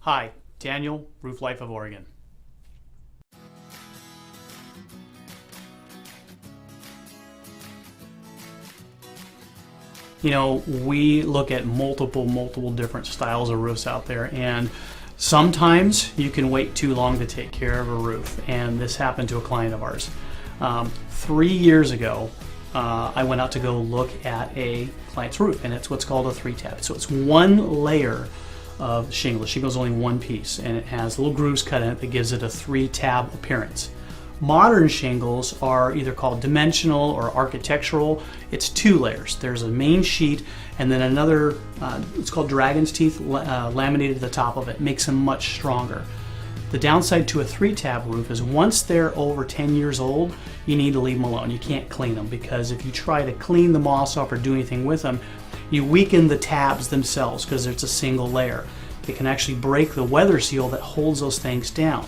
Hi, Daniel, Roof Life of Oregon. You know, we look at multiple different styles of roofs out there, and sometimes you can wait too long to take care of a roof, and this happened to a client of ours. 3 years ago, I went out to go look at a client's roof, and it's what's called a 3-tab. So it's one layer of shingle. Shingle is only one piece, and it has little grooves cut in it that gives it a 3-tab appearance. Modern shingles are either called dimensional or architectural. It's 2 layers. There's a main sheet and then another, it's called dragon's teeth, laminated at the top of it. Makes them much stronger. The downside to a 3-tab roof is once they're over 10 years old, you need to leave them alone. You can't clean them, because if you try to clean the moss off or do anything with them, you weaken the tabs themselves because it's a single layer. It can actually break the weather seal that holds those things down.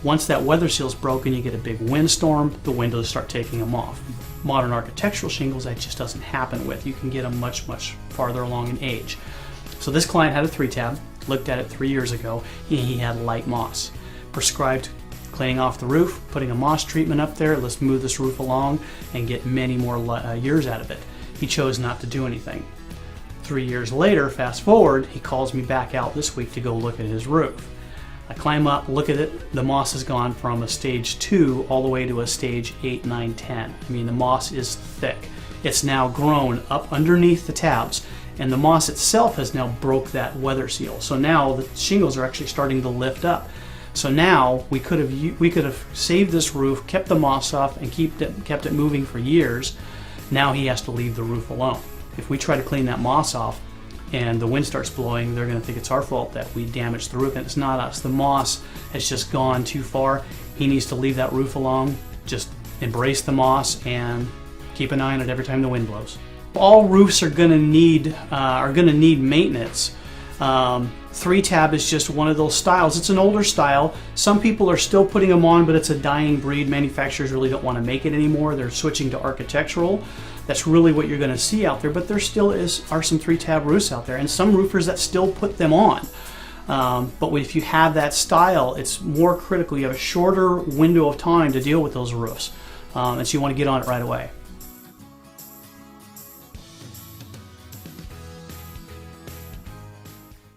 Once that weather seal is broken, you get a big windstorm, the windows start taking them off. Modern architectural shingles, that just doesn't happen with. You can get them much farther along in age. So this client had a 3-tab, looked at it 3 years ago, and he had light moss. Prescribed cleaning off the roof, putting a moss treatment up there, let's move this roof along and get many more years out of it. He chose not to do anything. 3 years later, fast forward, he calls me back out this week to go look at his roof. I climb up, look at it, the moss has gone from a stage 2 all the way to a stage 8, 9, 10. I mean, the moss is thick. It's now grown up underneath the tabs, and the moss itself has now broke that weather seal. So now the shingles are actually starting to lift up. So now we could have saved this roof, kept the moss off, and kept it moving for years. Now he has to leave the roof alone. If we try to clean that moss off and the wind starts blowing, they're going to think it's our fault that we damaged the roof, and it's not us. The moss has just gone too far. He needs to leave that roof alone, just embrace the moss and keep an eye on it every time the wind blows. All roofs are going to need maintenance. 3-tab is just one of those styles. It's an older style. Some people are still putting them on, but it's a dying breed. Manufacturers really don't want to make it anymore. They're switching to architectural. That's really what you're going to see out there, but there still are some 3-tab roofs out there, and some roofers that still put them on. But if you have that style, it's more critical. You have a shorter window of time to deal with those roofs, and so you want to get on it right away.